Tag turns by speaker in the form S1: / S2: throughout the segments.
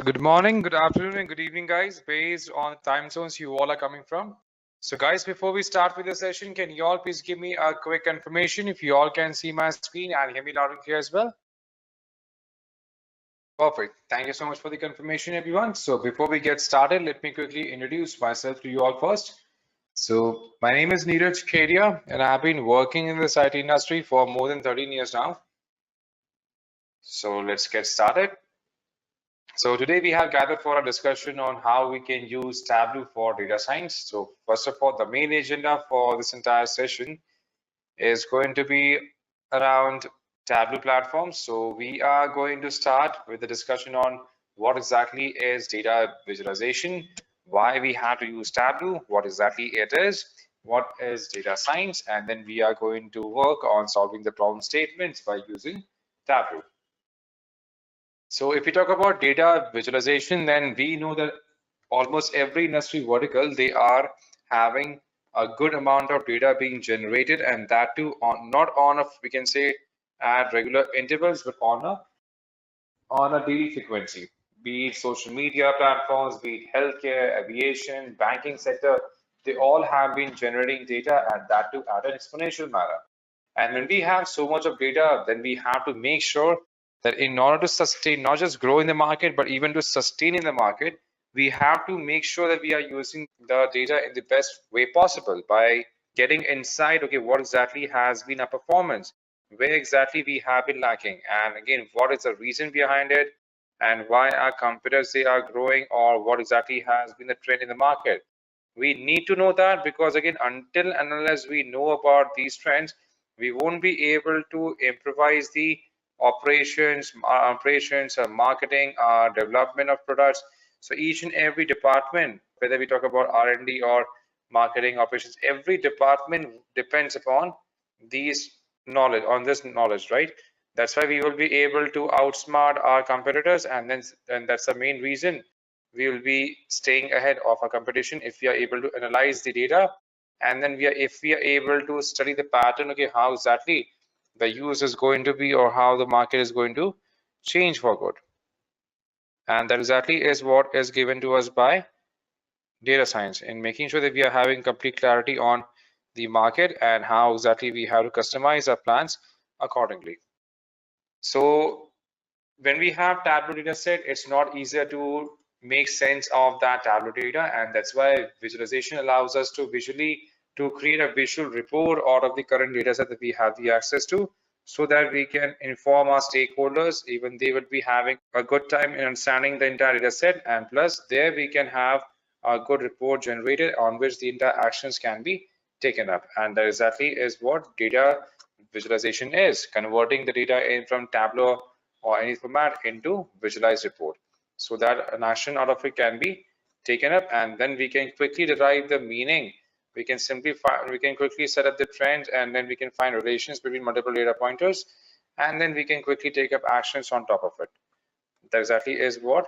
S1: Good morning, good afternoon, and good evening, guys, based on the time zones you all are coming from. So, guys, before we start with the session, can you all please give me a quick confirmation if you all can see my screen and hear me loud and clear as well? Perfect. Thank you so much for the confirmation, everyone. So, before we get started, let me quickly introduce myself to you all first. So, my name is Neeraj Kedia, and I've been working in this IT industry for more than 13 years now. So, let's get started. So today we have gathered for a discussion on how we can use Tableau for data science. So first of all, the main agenda for this entire session is going to be around Tableau platform. So we are going to start with the discussion on what exactly is data visualization, why we have to use Tableau, what exactly it is, what is data science, and then we are going to work on solving the problem statements by using Tableau. So if we talk about data visualization, then we know that almost every industry vertical, they are having a good amount of data being generated, and that too on not on a, we can say, at regular intervals, but on a daily frequency. Be it social media platforms, be it healthcare, aviation, banking sector, they all have been generating data, and that too at an exponential manner. And when we have so much of data, then we have to make sure that in order to sustain, not just grow in the market, but even to sustain in the market, we have to make sure that we are using the data in the best way possible by getting insight, okay, what exactly has been our performance, where exactly we have been lacking, and again, what is the reason behind it, and why our competitors they are growing, or what exactly has been the trend in the market. We need to know that, because again, until and unless we know about these trends, we won't be able to improvise the operations, marketing, development of products. So each and every department, whether we talk about R&D or marketing operations, every department depends upon these knowledge, on this knowledge, right? That's why we will be able to outsmart our competitors, and that's the main reason we will be staying ahead of our competition if we are able to analyze the data, and then if we are able to study the pattern, okay, how exactly the use is going to be, or how the market is going to change for good. And that exactly is what is given to us by data science, in making sure that we are having complete clarity on the market and how exactly we have to customize our plans accordingly. So when we have Tableau data set, it's not easier to make sense of that Tableau data, and that's why visualization allows us to visually to create a visual report out of the current data set that we have the access to, so that we can inform our stakeholders, even they will be having a good time in understanding the entire data set, and plus there we can have a good report generated on which the entire actions can be taken up. And that exactly is what data visualization is, converting the data in from Tableau or any format into visualized report, so that an action out of it can be taken up, and then we can quickly derive the meaning. We can quickly set up the trend, and then we can find relations between multiple data pointers, and then we can quickly take up actions on top of it. That exactly is what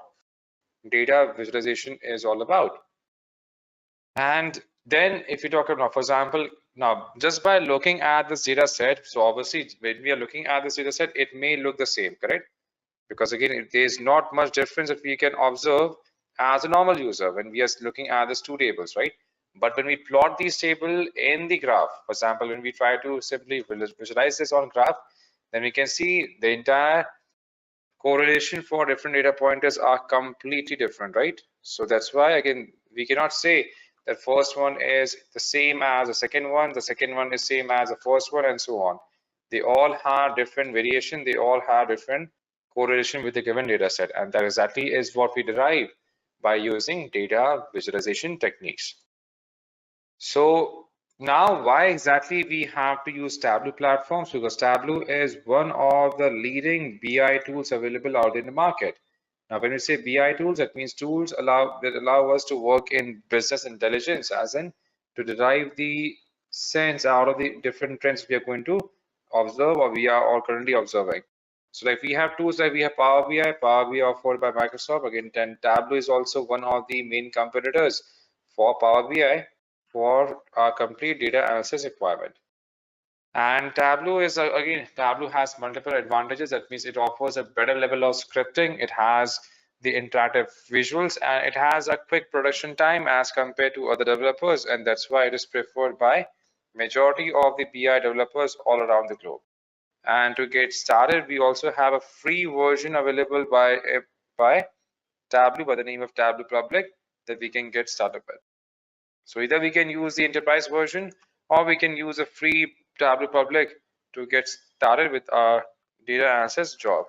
S1: data visualization is all about. And then if you talk about, for example, now just by looking at this data set, so obviously when we are looking at this data set, it may look the same, correct? Because again, there's not much difference that we can observe as a normal user when we are looking at these two tables, right? But when we plot these tables in the graph, for example, when we try to simply visualize this on graph, then we can see the entire correlation for different data pointers are completely different, right? So that's why, again, we cannot say that first one is the same as the second one is same as the first one, and so on. They all have different variation, they all have different correlation with the given data set, and that exactly is what we derive by using data visualization techniques. So now, why exactly we have to use Tableau platforms? Because Tableau is one of the leading BI tools available out in the market. Now, when we say BI tools, that means tools that allow us to work in business intelligence, as in to derive the sense out of the different trends we are going to observe, or we are all currently observing. So like we have tools like we have Power BI offered by Microsoft. Again, then Tableau is also one of the main competitors for Power BI for our complete data analysis requirement. And Tableau is again, Tableau has multiple advantages. That means it offers a better level of scripting. It has the interactive visuals, and it has a quick production time as compared to other developers, and that's why it is preferred by majority of the BI developers all around the globe. And to get started, we also have a free version available by Tableau by the name of Tableau Public that we can get started with. So either we can use the enterprise version or we can use a free Tableau Public to get started with our data analysis job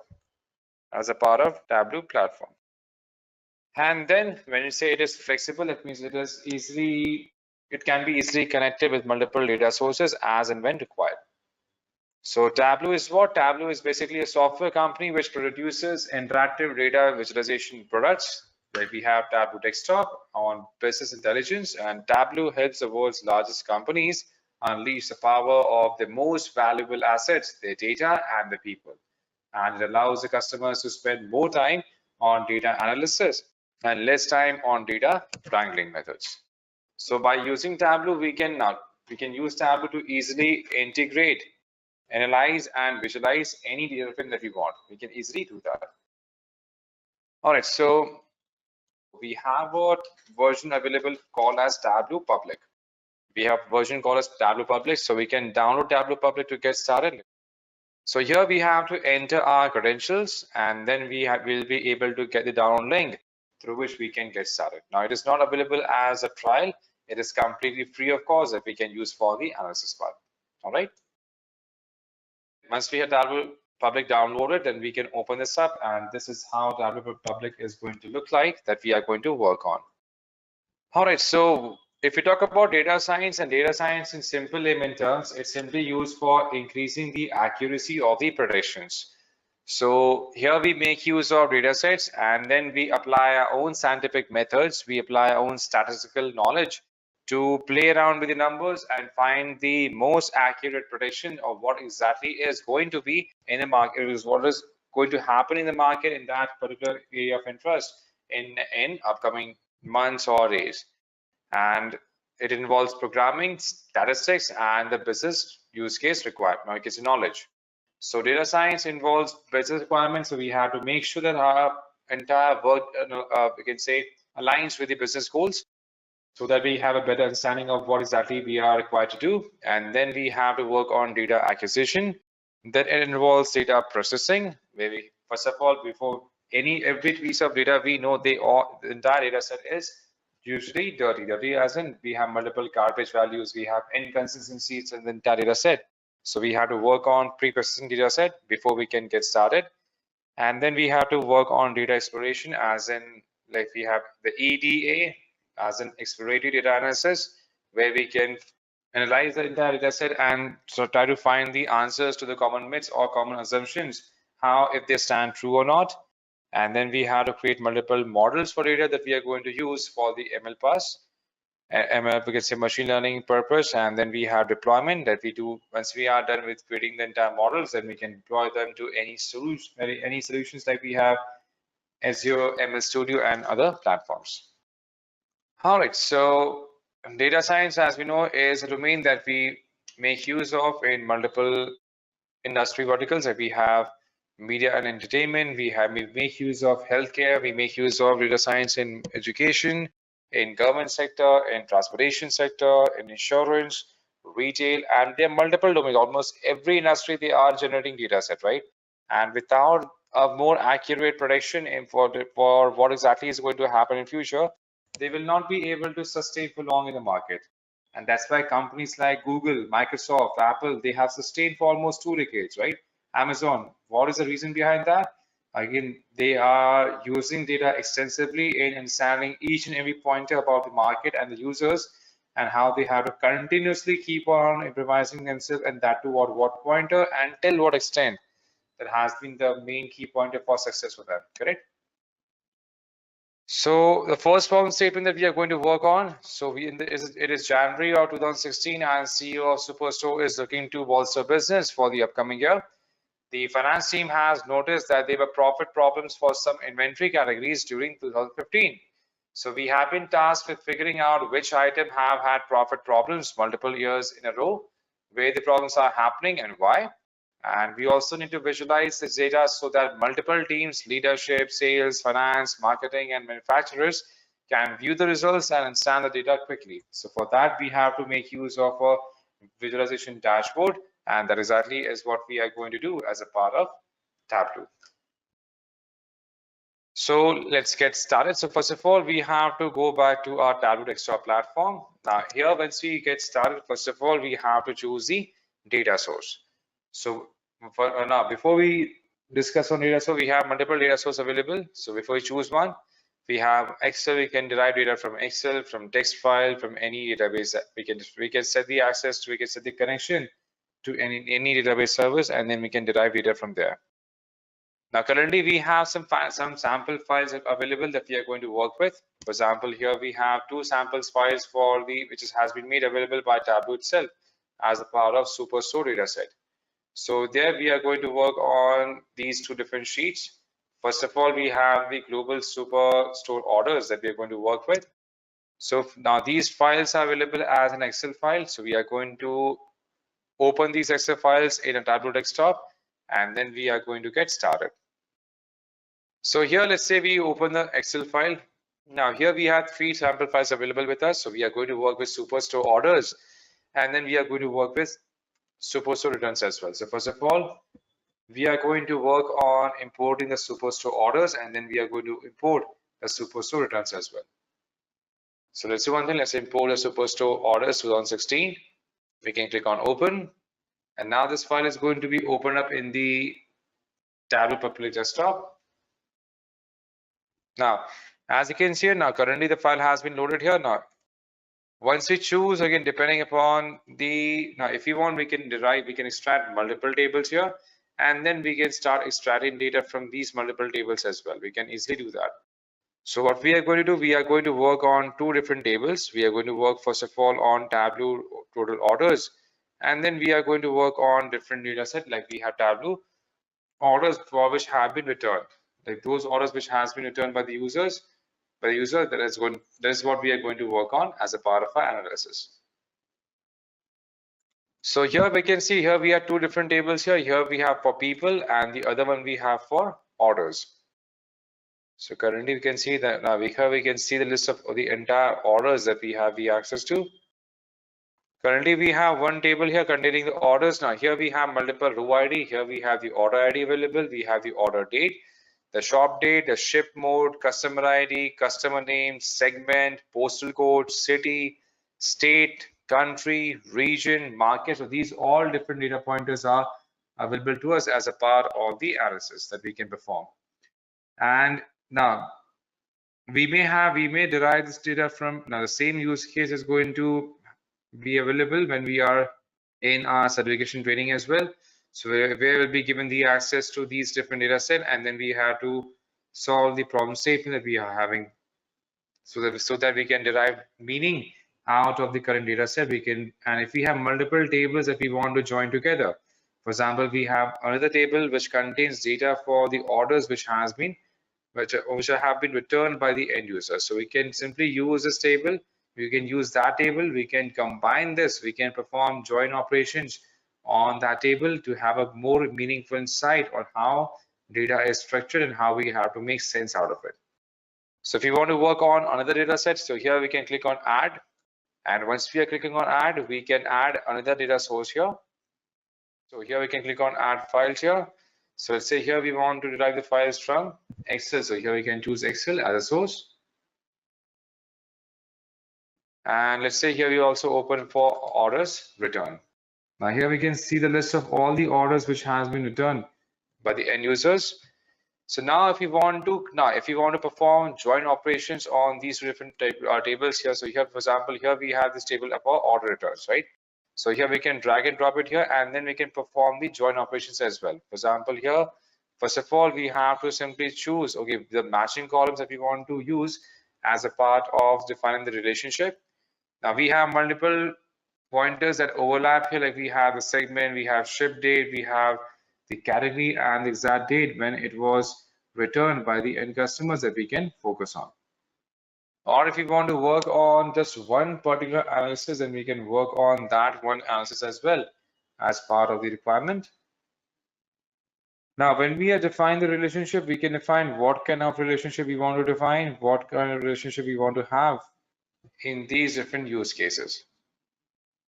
S1: as a part of Tableau Platform. And then when you say it is flexible, it means it can be easily connected with multiple data sources as and when required. So Tableau is what? Tableau is basically a software company which produces interactive data visualization products. Like we have Tableau Desktop on business intelligence, and Tableau helps the world's largest companies unleash the power of the most valuable assets, their data and the people. And it allows the customers to spend more time on data analysis and less time on data wrangling methods. So by using Tableau, we can use Tableau to easily integrate, analyze and visualize any data frame that we want. We can easily do that. All right, so we have a version available called as Tableau Public. We have version called as Tableau Public, so we can download Tableau Public to get started. So here we have to enter our credentials, and then we'll be able to get the download link through which we can get started. Now it is not available as a trial. It is completely free of cost that we can use for the analysis part. All right. Once we have Tableau Public downloaded, then we can open this up, and this is how Tableau Public is going to look like that we are going to work on. All right, so if we talk about data science in simple layman terms, it's simply used for increasing the accuracy of the predictions. So here we make use of data sets, and then we apply our own scientific methods. We apply our own statistical knowledge to play around with the numbers and find the most accurate prediction of what exactly is going to be in the market, what is going to happen in the market in that particular area of interest in upcoming months or days. And it involves programming, statistics, and the business use case requirement, case knowledge. So data science involves business requirements, so we have to make sure that our entire work, we can say, aligns with the business goals, so that we have a better understanding of what exactly we are required to do. And then we have to work on data acquisition. Then it involves data processing, where we, first of all, before every piece of data, we know the entire data set is usually dirty. Dirty as in we have multiple garbage values, we have inconsistencies in the entire data set. So we have to work on pre-processing data set before we can get started. And then we have to work on data exploration, as in like we have the EDA, as an exploratory data analysis, where we can analyze the entire data set and so try to find the answers to the common myths or common assumptions, how if they stand true or not. And then we have to create multiple models for data that we are going to use for the ML pass, ML, we can say machine learning purpose. And then we have deployment that we do once we are done with creating the entire models, then we can deploy them to any solutions like we have Azure, ML Studio, and other platforms. All right, so data science, as we know, is a domain that we make use of in multiple industry verticals. Like we have media and entertainment, we make use of healthcare, we make use of data science in education, in government sector, in transportation sector, in insurance, retail, and there are multiple domains. Almost every industry they are generating data set, right? And without a more accurate prediction for what exactly is going to happen in future, they will not be able to sustain for long in the market. And that's why companies like Google, Microsoft, Apple, they have sustained for almost 2 decades, right? Amazon, what is the reason behind that? Again, they are using data extensively in understanding each and every pointer about the market and the users, and how they have to continuously keep on improvising themselves, and that to what pointer and till what extent. That has been the main key pointer for success for them, correct? So the first problem statement that we are going to work on, so it is January of 2016, and CEO of Superstore is looking to bolster business for the upcoming year. The finance team has noticed that there were profit problems for some inventory categories during 2015. So we have been tasked with figuring out which item have had profit problems multiple years in a row, where the problems are happening and why. And we also need to visualize this data so that multiple teams, leadership, sales, finance, marketing, and manufacturers can view the results and understand the data quickly. So for that, we have to make use of a visualization dashboard, and that exactly is what we are going to do as a part of Tableau. So let's get started. So first of all, we have to go back to our Tableau desktop platform. Now here, once we get started, first of all, we have to choose the data source. So now, before we discuss on data source, we have multiple data sources available. So before we choose one, we have Excel. We can derive data from Excel, from text file, from any database. We can set the access to, we can set the connection to any database service, and then we can derive data from there. Now, currently we have some sample files available that we are going to work with. For example, here we have two samples files for which has been made available by Tableau itself as a part of Superstore dataset. So there we are going to work on these two different sheets. First of all, we have the global Superstore orders that we are going to work with. So now these files are available as an Excel file. So we are going to open these Excel files in a Tableau desktop, and then we are going to get started. So here, let's say we open the Excel file. Now here we have three sample files available with us. So we are going to work with Superstore orders, and then we are going to work with Superstore returns as well. So first of all, we are going to work on importing the Superstore orders, and then we are going to import the Superstore returns as well. So let's do one thing. Let's import the Superstore orders 2016. We can click on open, and now this file is going to be opened up in the Tableau public desktop. Now, as you can see now, currently the file has been loaded here. Now, once we choose, again, depending upon now if you want, we can extract multiple tables here, and then we can start extracting data from these multiple tables as well. We can easily do that. So what we are going to do, we are going to work on two different tables. We are going to work first of all on Tableau total orders, and then we are going to work on different data set, like we have Tableau orders for which have been returned, like those orders which has been returned by the user. That is what we are going to work on as a part of our analysis. So here we can see, here we have two different tables here. Here we have for people, and the other one we have for orders. So currently we can see that now we can see the list of the entire orders that we have access to. Currently we have one table here containing the orders. Now here we have multiple row ID. Here we have the order ID available. We have the order date, the shop date, the ship mode, customer ID, customer name, segment, postal code, city, state, country, region, market. So these all different data pointers are available to us as a part of the analysis that we can perform. And now we may derive this data from, now the same use case is going to be available when we are in our certification training as well. So where we'll be given the access to these different data set, and then we have to solve the problem statement that we are having, so that we can derive meaning out of the current data set. And if we have multiple tables that we want to join together, for example, we have another table which contains data for the orders which have been returned by the end user. So we can simply use this table. We can use that table. We can combine this. We can perform join operations on that table to have a more meaningful insight on how data is structured and how we have to make sense out of it. So if you want to work on another data set, so here we can click on add. And once we are clicking on add, we can add another data source here. So here we can click on add files here. So let's say here we want to derive the files from Excel. So here we can choose Excel as a source. And let's say here we also open for orders return. Now here we can see the list of all the orders which has been returned by the end users. So now if you want to perform join operations on these different tables here. So here, for example, here we have this table about order returns, right? So here we can drag and drop it here, and then we can perform the join operations as well. For example, here, first of all, we have to simply choose, okay, the matching columns that we want to use as a part of defining the relationship. Now we have multiple pointers that overlap here, like we have the segment, we have ship date, we have the category, and the exact date when it was returned by the end customers that we can focus on. Or if you want to work on just one particular analysis, then we can work on that one analysis as well as part of the requirement. Now, when we have defined the relationship, we can define what kind of relationship we want to define, what kind of relationship we want to have in these different use cases.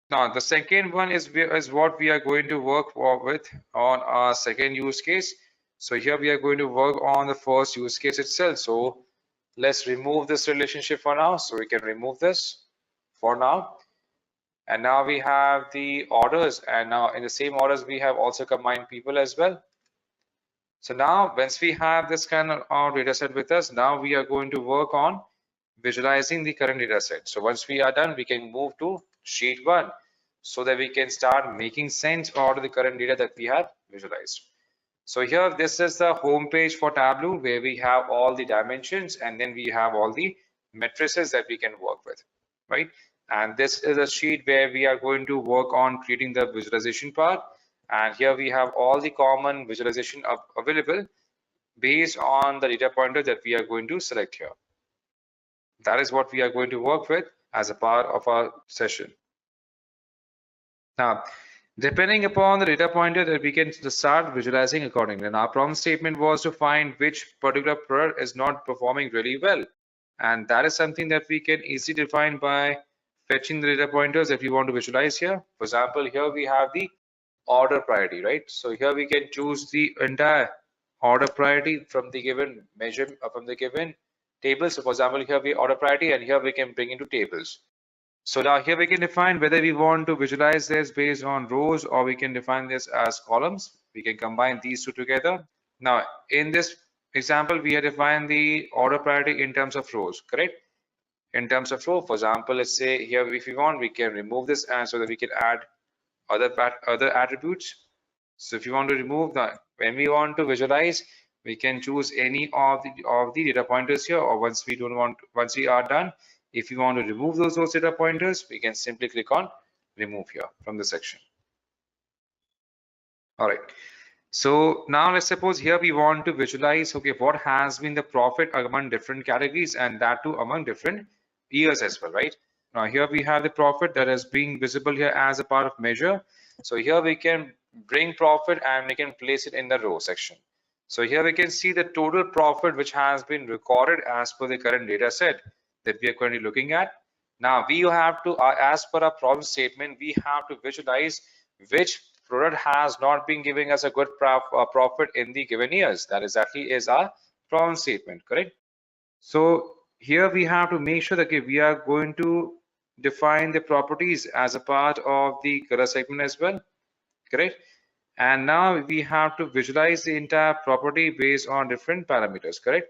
S1: Now, the second one is what we are going to work with on our second use case. So here we are going to work on the first use case itself. So let's remove this relationship for now. So we can remove this for now. And now we have the orders, and now in the same orders, we have also combined people as well. So now once we have this kind of data set with us, now we are going to work on visualizing the current data set. So once we are done, we can move to sheet 1 so that we can start making sense out of the current data that we have visualized. So here, this is the home page for Tableau where we have all the dimensions and then we have all the matrices that we can work with, right? And this is a sheet where we are going to work on creating the visualization part. And here we have all the common visualization available based on the data pointer that we are going to select here. That is what we are going to work with as a part of our session. Now, depending upon the data pointer that we can start visualizing accordingly. And our problem statement was to find which particular product is not performing really well. And that is something that we can easily define by fetching the data pointers that we want to visualize here. For example, here we have the order priority, right? So here we can choose the entire order priority from the given measure, from the given table. So for example, here we order priority, and here we can bring into tables. So now here we can define whether we want to visualize this based on rows or we can define this as columns. We can combine these two together. Now in this example, we have defined the order priority in terms of rows, correct? In terms of row, for example, let's say here if we want, we can remove this and so that we can add other attributes. So if you want to remove that, when we want to visualize, we can choose any of the data pointers here, or once we are done, if you want to remove those data pointers, we can simply click on remove here from the section. All right. So now let's suppose here we want to visualize, okay, what has been the profit among different categories and that too among different years as well, right? Now here we have the profit that is being visible here as a part of measure. So here we can bring profit and we can place it in the row section. So here we can see the total profit which has been recorded as per the current data set that we are currently looking at. Now we have to, as per our problem statement, we have to visualize which product has not been giving us a good profit in the given years. That exactly is our problem statement, correct? So here we have to make sure that we are going to define the properties as a part of the color segment as well, correct? And now we have to visualize the entire property based on different parameters, correct?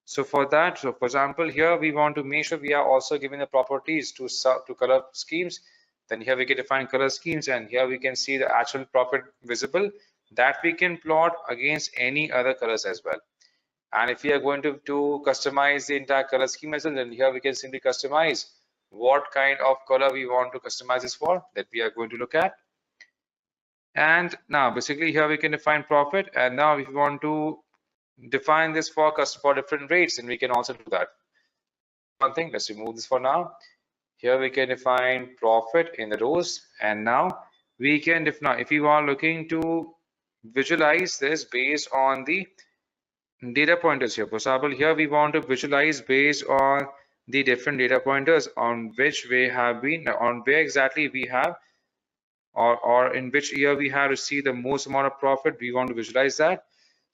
S1: So for that, so for example, here we want to make sure we are also giving the properties to color schemes. Then here we can define color schemes, and here we can see the actual profit visible that we can plot against any other colors as well. And if we are going to customize the entire color scheme as well, then here we can simply customize what kind of color we want to customize this for, that we are going to look at. And now basically here we can define profit, and now if you want to define this for different rates, and we can also do that. One thing, let's remove this for now. Here we can define profit in the rows, and now we can define, if you are looking to visualize this based on the data pointers here. For example, here we want to visualize based on the different data pointers on which we have been, on where exactly we have, or in which year we have received the most amount of profit. We want to visualize that.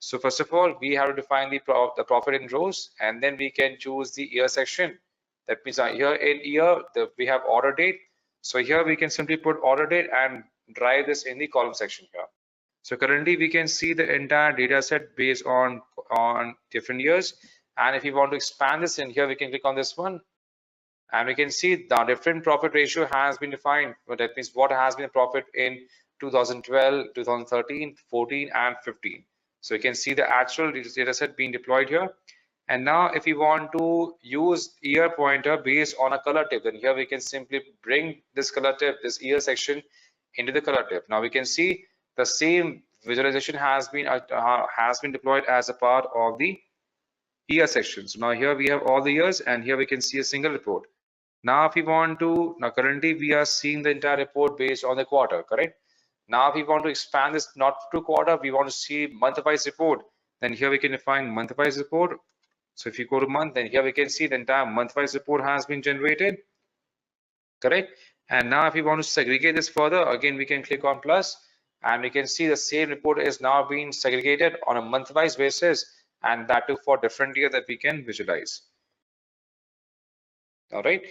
S1: So first of all, we have to define the profit in rows, and then we can choose the year section. That means here in year, we have order date. So here we can simply put order date and drive this in the column section here. So currently we can see the entire data set based on different years. And if you want to expand this in here, we can click on this one. And we can see the different profit ratio has been defined. That means what has been the profit in 2012, 2013, 14, and 15. So you can see the actual data set being deployed here. And now if you want to use year pointer based on a color tip, then here we can simply bring this color tip, this year section, into the color tip. Now we can see the same visualization has been deployed as a part of the year section. So now here we have all the years, and here we can see a single report. Now if we want to, now currently we are seeing the entire report based on the quarter, correct? Now if we want to expand this not to quarter, we want to see month-wise report, then here we can define month-wise report. So if you go to month, then here we can see the entire month-wise report has been generated, correct? And now if we want to segregate this further, again we can click on plus, and we can see the same report is now being segregated on a month-wise basis, and that too for different year that we can visualize. All right.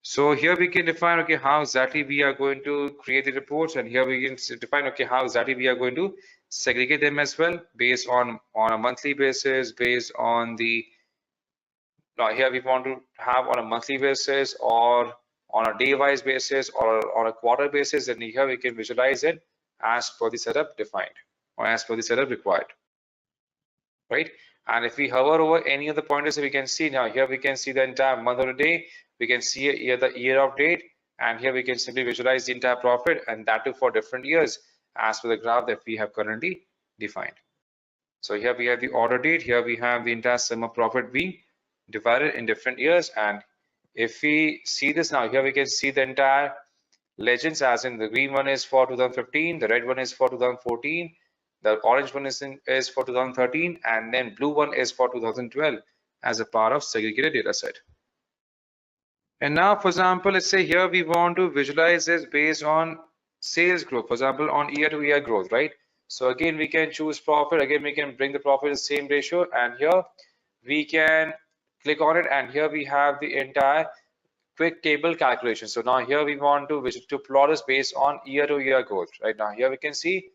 S1: So here we can define, okay, how exactly we are going to create the reports, and here we can define, okay, how exactly we are going to segregate them as well, based on a monthly basis, based on the, now here we want to have on a monthly basis or on a day-wise basis or on a quarter basis, and here we can visualize it as per the setup defined or as per the setup required, right? And if we hover over any of the pointers, we can see now here we can see the entire month or a day. We can see here the year of date, and here we can simply visualize the entire profit, and that too for different years as per the graph that we have currently defined. So here we have the order date. Here we have the entire sum of profit being divided in different years. And if we see this now, here we can see the entire legends, as in the green one is for 2015, the red one is for 2014, the orange one is for 2013, and then blue one is for 2012 as a part of segregated data set. And now, for example, let's say here we want to visualize this based on sales growth, for example, on year-to-year growth, right? So again, we can choose profit. Again, we can bring the profit in the same ratio, and here we can click on it, and here we have the entire quick table calculation. So now here we want to plot this based on year-to-year growth. Right now, here we can see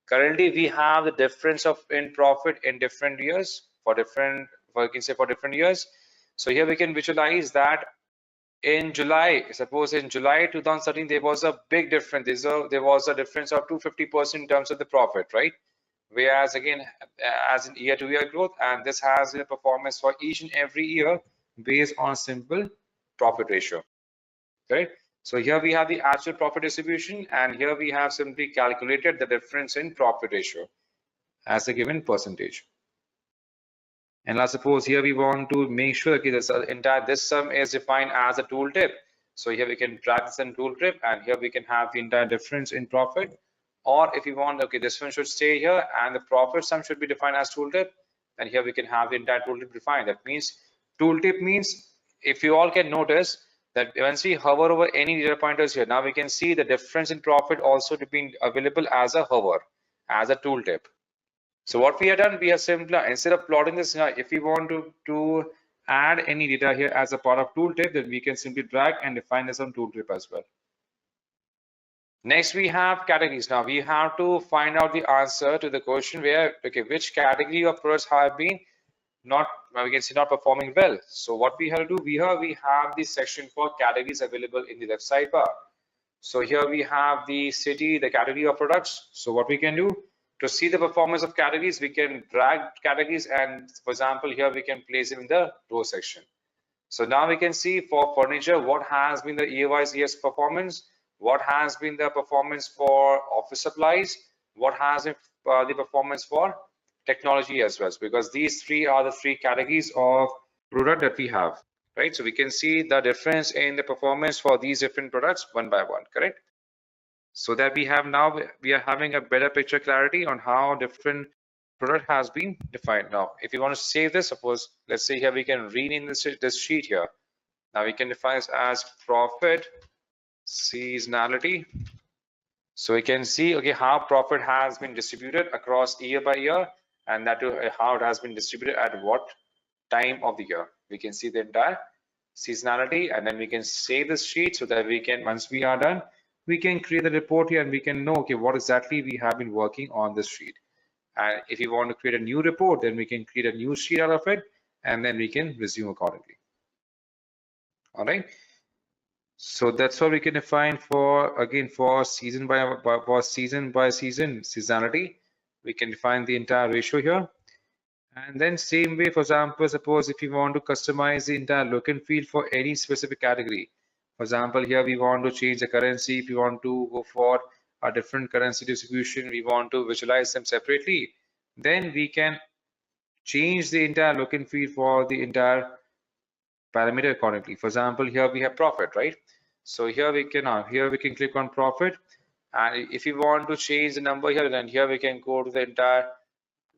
S1: currently we have the difference of in profit in different years for different, we can say for different years. So here we can visualize that in July, suppose in July 2013, there was a big difference. There was a difference of 250% in terms of the profit, right? Whereas again, as in year-to-year growth, and this has a performance for each and every year based on simple profit ratio, right? So here we have the actual profit distribution, and here we have simply calculated the difference in profit ratio as a given percentage. And let's suppose here we want to make sure that this sum is defined as a tooltip. So here we can drag this in tooltip, and here we can have the entire difference in profit. Or if you want, okay, this one should stay here and the profit sum should be defined as tooltip, and here we can have the entire tooltip defined. That means tooltip means, if you all can notice that once we hover over any data pointers here, now we can see the difference in profit also being available as a hover, as a tooltip. So what we have done, we have simply, instead of plotting this, if we want to add any data here as a part of tooltip, then we can simply drag and define this on tooltip as well. Next, we have categories. Now we have to find out the answer to the question where, okay, which category of products have been not, we can see not performing well. So what we have to do, we have the section for categories available in the left sidebar. So here we have the city, the category of products. So what we can do, to see the performance of categories, we can drag categories, and for example, here we can place it in the row section. So now we can see for furniture, what has been the year-wise year's performance, what has been the performance for office supplies, what has been the performance for technology as well, because these three are the three categories of product that we have, right? So we can see the difference in the performance for these different products one by one, correct? So that we have now, we are having a better picture clarity on how different product has been defined. Now, if you want to save this, suppose, let's say here we can rename this sheet here. Now we can define this as profit seasonality. So we can see, okay, how profit has been distributed across year by year, and that how it has been distributed at what time of the year. We can see the entire seasonality, and then we can save this sheet so that we can, once we are done, we can create the report here, and we can know, okay, what exactly we have been working on this sheet. And if you want to create a new report, then we can create a new sheet out of it, and then we can resume accordingly. All right. So that's what we can define for, again, for season by season seasonality. We can define the entire ratio here. And then same way, for example, suppose if you want to customize the entire look and feel for any specific category. For example, here we want to change the currency. If you want to go for a different currency distribution, we want to visualize them separately, then we can change the entire look and feel for the entire parameter accordingly. For example, here we have profit, right? So here we can click on profit. And if you want to change the number here, then here we can go to the entire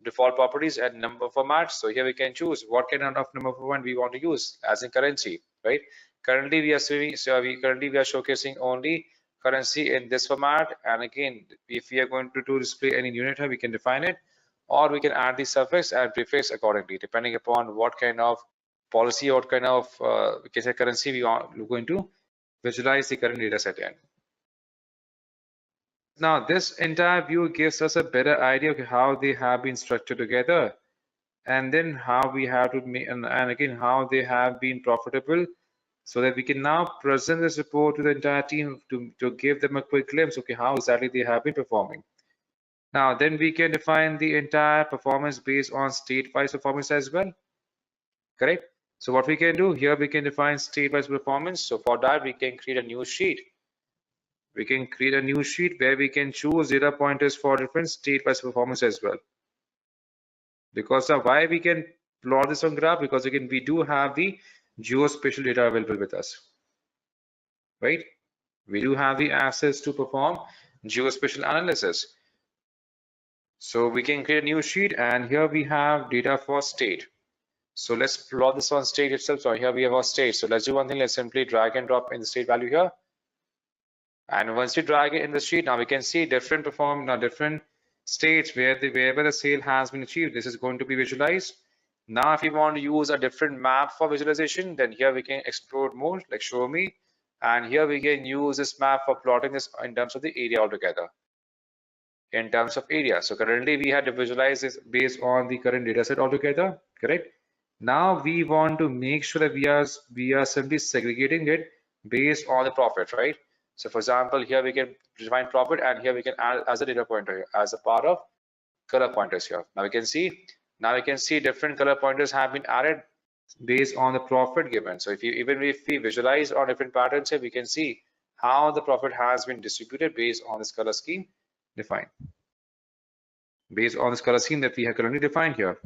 S1: default properties and number format. So here we can choose what kind of number format we want to use as in currency, right? Currently we are showcasing only currency in this format. And again, if we are going to display any unit here, we can define it, or we can add the suffix and prefix accordingly, depending upon what kind of policy or what kind of we can say currency we're going to visualize the current data set in. Now, this entire view gives us a better idea of how they have been structured together, and then how we have to make, and again, how they have been profitable, so that we can now present this report to the entire team to give them a quick glimpse, okay, how exactly they have been performing. Now, then we can define the entire performance based on state-wise performance as well, correct? So what we can do here, we can define state-wise performance. So for that, we can create a new sheet. We can create a new sheet where we can choose data pointers for different state-wise performance as well. Because of why we can plot this on graph, because again, we do have the geospatial data available with us, right? We do have the access to perform geospatial analysis. So we can create a new sheet, and here we have data for state. So let's plot this on state itself. So here we have our state. So let's do one thing. Let's simply drag and drop in the state value here. And once you drag it in the sheet, now we can see different states wherever the sale has been achieved. This is going to be visualized. Now, if you want to use a different map for visualization, then here we can explore more, like show me. And here we can use this map for plotting this in terms of the area altogether. In terms of area. So currently we had to visualize this based on the current data set altogether, correct? Now we want to make sure that we are simply segregating it based on the profit, right? So for example, here we can define profit, and here we can add as a data pointer here, as a part of color pointers here. Now we can see different color pointers have been added based on the profit given. So even if we visualize on different patterns here, we can see how the profit has been distributed based on this color scheme defined. Based on this color scheme that we have currently defined here.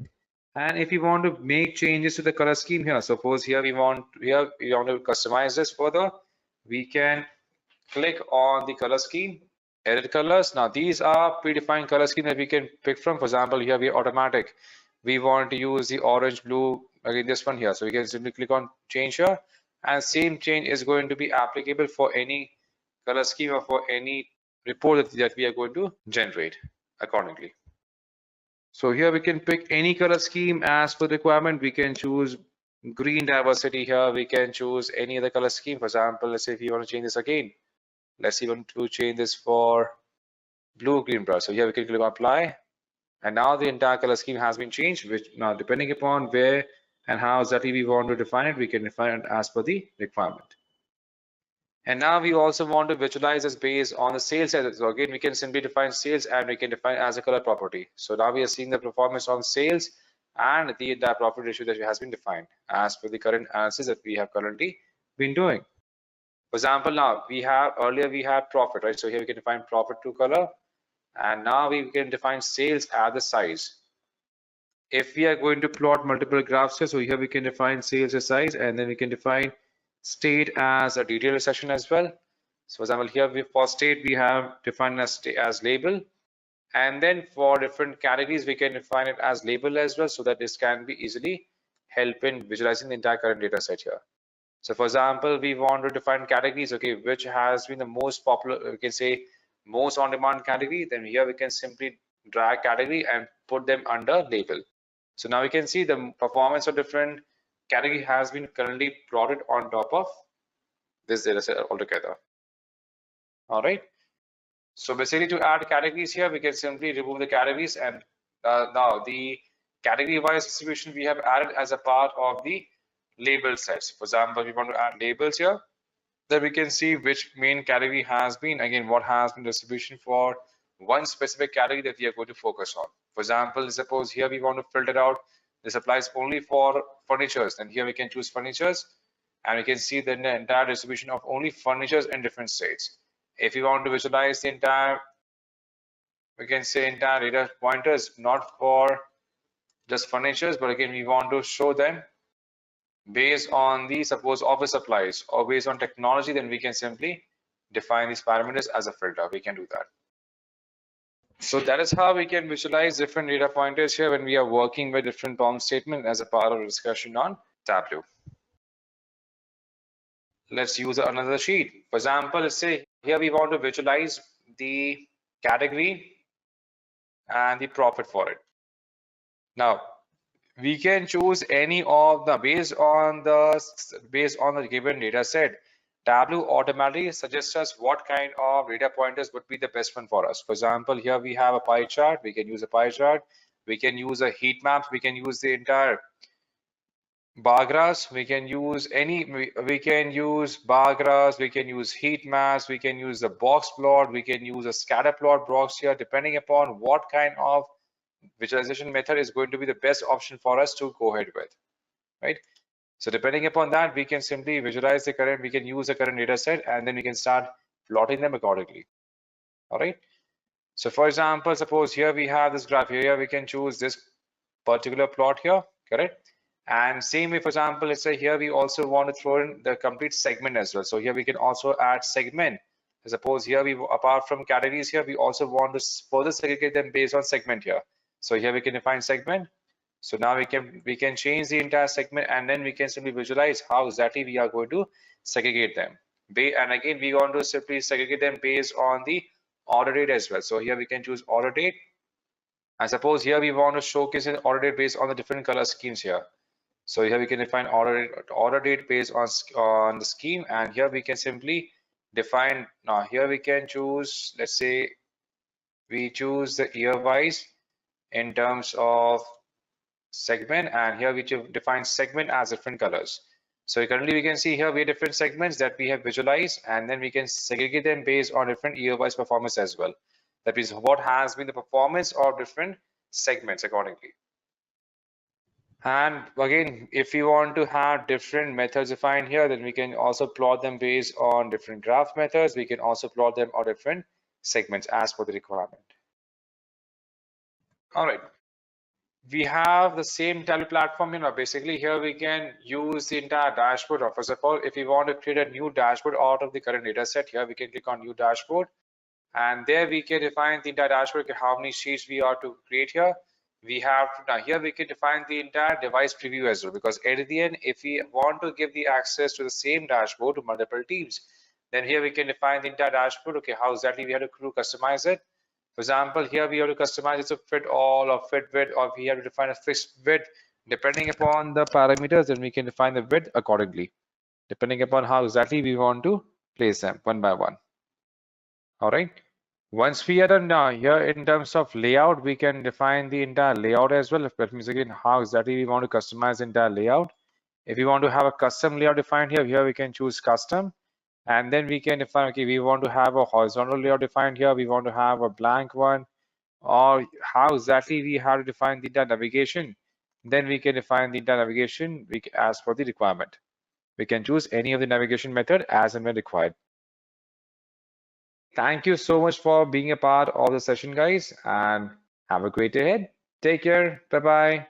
S1: And if you want to make changes to the color scheme here, suppose here we want to customize this further, we can click on the color scheme, edit colors. Now these are predefined color scheme that we can pick from. For example, here we are automatic. We want to use the orange, blue, again this one here. So we can simply click on change here, and same change is going to be applicable for any color scheme or for any report that we are going to generate accordingly. So here we can pick any color scheme as per requirement. We can choose green diversity here. We can choose any other color scheme. For example, let's say if you want to change this again, let's see, want to change this for blue green brush. So here we can click on apply, and now the entire color scheme has been changed, which now depending upon where and how exactly we want to define it, we can define it as per the requirement. And now we also want to visualize this based on the sales. So again, we can simply define sales, and we can define as a color property. So now we are seeing the performance on sales and the entire profit ratio that has been defined as per the current analysis that we have currently been doing. For example, now earlier we had profit, right? So here we can define profit to color, and now we can define sales as the size. If we are going to plot multiple graphs here, so here we can define sales as size, and then we can define state as a detailed section as well. So for example, here for state we have defined as label, and then for different categories we can define it as label as well, so that this can be easily help in visualizing the entire current data set here. So for example, we want to define categories, okay, which has been the most popular, we can say most on-demand category. Then here we can simply drag category and put them under label. So now we can see the performance of different category has been currently plotted on top of this data set altogether. All right. So basically, to add categories here, we can simply remove the categories, and now the category-wise distribution we have added as a part of the label sets. For example, we want to add labels here. Then we can see which main category has been, again, what has been distribution for one specific category that we are going to focus on. For example, suppose here we want to filter out, this applies only for furnitures. Then here we can choose furnitures, and we can see the entire distribution of only furnitures in different states. If you want to visualize the entire, we can say entire data pointers, not for just furnitures, but again, we want to show them based on the suppose office supplies or based on technology, then we can simply define these parameters as a filter. We can do that. So that is how we can visualize different data pointers here when we are working with different DOM statement as a part of the discussion on Tableau. Let's use another sheet. For example, let's say here we want to visualize the category and the profit for it. Now we can choose any of the based on the given data set. Tableau automatically suggests us what kind of data pointers would be the best one for us. For example, here we have a pie chart. We can use a pie chart. We can use a heat map. We can use the entire bar graphs. We can use we can use bar graphs. We can use heat maps. We can use the box plot. We can use a scatter plot box here, depending upon what kind of visualization method is going to be the best option for us to go ahead with, right? So depending upon that, we can simply visualize the current, we can use the current data set, and then we can start plotting them accordingly. All right. So for example, suppose here we have this graph here, we can choose this particular plot here, correct? And same way, for example, let's say here we also want to throw in the complete segment as well. So here we can also add segment. Suppose here we, apart from categories here, we also want to further segregate them based on segment here. So here we can define segment. So now we can change the entire segment, and then we can simply visualize how exactly we are going to segregate them. And again, we want to simply segregate them based on the order date as well. So here we can choose order date. And suppose here we want to showcase an order date based on the different color schemes here. So here we can define order date based on the scheme, and here we can simply define. Now here we can choose, let's say we choose the year wise in terms of segment, and here we define segment as different colors. So currently we can see here we have different segments that we have visualized, and then we can segregate them based on different year-wise performance as well. That means what has been the performance of different segments accordingly. And again, if you want to have different methods defined here, then we can also plot them based on different graph methods. We can also plot them on different segments as per the requirement. All right. We have the same Tableau platform, basically here we can use the entire dashboard. First of all, if we want to create a new dashboard out of the current data set, here we can click on new dashboard, and there we can define the entire dashboard, how many sheets we are to create here. We have now here we can define the entire device preview as well, because at the end, if we want to give the access to the same dashboard to multiple teams, then here we can define the entire dashboard. Okay, how exactly we have to customize it. For example, here we have to customize it to fit all or fit width, or we have to define a fixed width. Depending upon the parameters, then we can define the width accordingly, depending upon how exactly we want to place them one by one. All right. Once we are done now, here in terms of layout, we can define the entire layout as well. That means again, how exactly we want to customize the entire layout. If we want to have a custom layout defined here we can choose custom. And then we can define, okay, we want to have a horizontal layout defined here. We want to have a blank one, or how exactly we have to define the navigation. Then we can define the navigation as per the requirement. We can choose any of the navigation method as and when required. Thank you so much for being a part of the session, guys, and have a great day ahead. Take care. Bye-bye.